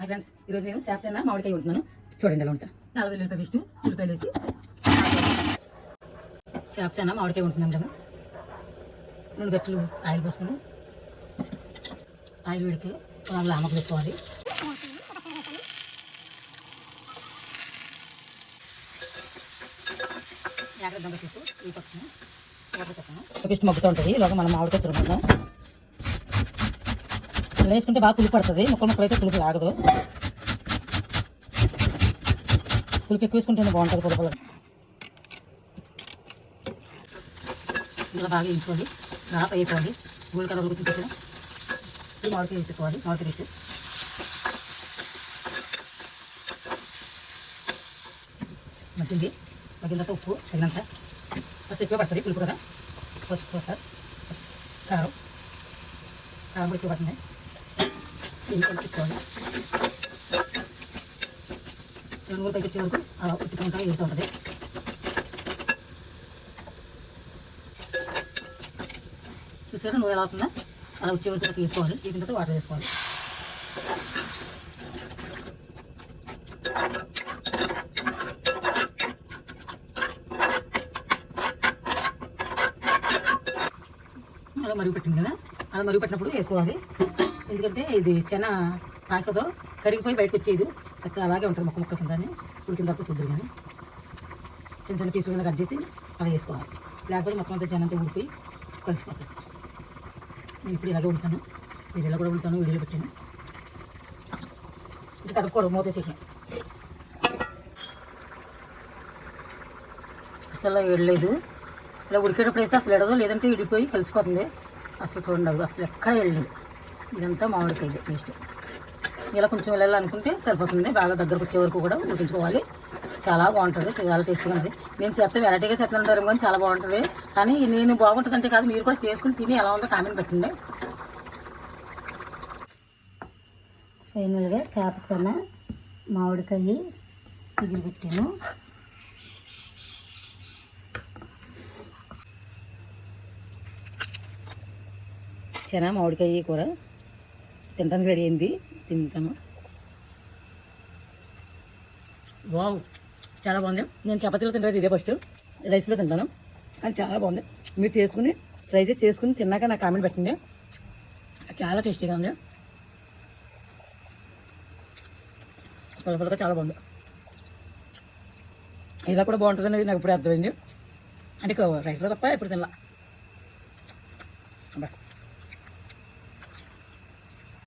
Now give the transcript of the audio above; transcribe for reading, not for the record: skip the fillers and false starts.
Friends ఈరోజు నేను చేప మామిడికాయ ఉంటున్నాను. చూడండి ఎలా ఉంటాను. 4 వెల్లుల్లిపాయ పేస్ట్, ఉల్లిపాయలు వేసి చేప మామిడికాయ ఉంటున్నాను కదా. 2 గట్లు ఆయిల్ పోసుకొని ఆయిల్ వేడికి ఆమకు పెట్టుకోవాలి. పేస్ట్ మగ్గుతూ ఉంటుంది. ఇలాగ మనం మామిడికాయ తురుముకుందాం. ఇలా వేసుకుంటే బాగా పులుపు పడుతుంది. ముక్కలు అయితే పులుపు ఆగదు. పులుపు ఎక్కువ వేసుకుంటేనే బాగుంటుంది. పులుపులో ఇలా బాగా వేయించుకోవాలి. బాగా వేసుకోవాలి. గోల్డ్ కలర్ గుర్తు పెట్టిన ఈ మామిడికాయ వేసుకోవాలి. మామిడికాయ వేసి మగ్గింది. మగ్గిన తర్వాత ఉప్పు తగినంత. ఫస్ట్ ఎక్కువ పడుతుంది పులుపు కదా. పసుపు సార్ కారం కారం కూడా ఎక్కువ పడుతుంది. దీన్ని కలుపుకోవాలి. 2 మూడు పైకి వచ్చే వరకు అలా ఉట్టుకుంటా వేస్తూ ఉంటుంది. చూసారా నూనె ఎలా అవుతుందా? అలా వచ్చే వరకు తీసుకోవాలి. తీసిన తర్వాత వాటర్ వేసుకోవాలి. అలా మరుగు పెట్టింది కదా, అలా మరుగు పెట్టినప్పుడు వేసుకోవాలి. ఎందుకంటే ఇది చెన పాకతో కరిగిపోయి బయటకు వచ్చేది. అలాగే ఉంటుంది. ముక్క ముక్క కిందని ఉడికిన తప్ప చూద్దరు. కానీ చిన్న చిన్న పీసులు కింద కట్ చేసి అలా వేసుకోవాలి. లేకపోతే మొత్తం అంతా చెనంతా ఉడిపోయి కలిసిపోతుంది. నేను ఇప్పుడు ఇలాగే ఉంటాను. మీరు ఇలా కూడా ఉంటాను. వీడియోలో పెట్టాను. ఇది కలుపుకోవడం మూతేసేయడం. అసలు వెళ్ళలేదు. ఇలా ఉడికేటప్పుడు వేస్తే అసలు ఎడదు. లేదంటే విడిపోయి కలిసిపోతుంది. అసలు చూడండి అసలు ఎక్కడ వెళ్ళలేదు. ఇదంతా మామిడికాయ పేస్ట్. ఇలా కొంచెం వెళ్ళాలనుకుంటే సరిపోతుంది. బాగా దగ్గరకు వచ్చే వరకు కూడా ఉడికించుకోవాలి. చాలా బాగుంటుంది. చాలా టేస్ట్గా ఉంటుంది. నేను చెప్తే వెరైటీగా చెప్తుంటారు కానీ చాలా బాగుంటుంది. కానీ నేను బాగుంటుందంటే కాదు, మీరు కూడా చేసుకుని తిని ఎలా ఉందో కామెంట్ పెట్టండి. ఫైనల్గా చేప మామిడికాయ తిరిగి పెట్టాను. చెన మామిడికాయ కూర తినడానికి రెడీ అయింది. తింటాను. వావ్, చాలా బాగుంది. నేను చపాతీలో తింటాను. ఇదే ఫస్ట్ రైస్లో తింటాను. కానీ చాలా బాగుంది. మీరు చేసుకుని ట్రై చేసి చేసుకుని తిన్నాక నాకు కామెంట్ పెట్టండి. చాలా టేస్టీగా ఉంది. పొలపొలగా చాలా బాగుంది. ఇలా కూడా బాగుంటుంది అనేది నాకు ఇప్పుడే అర్థమైంది. అంటే రైస్లో తప్ప ఎప్పుడు తినలా.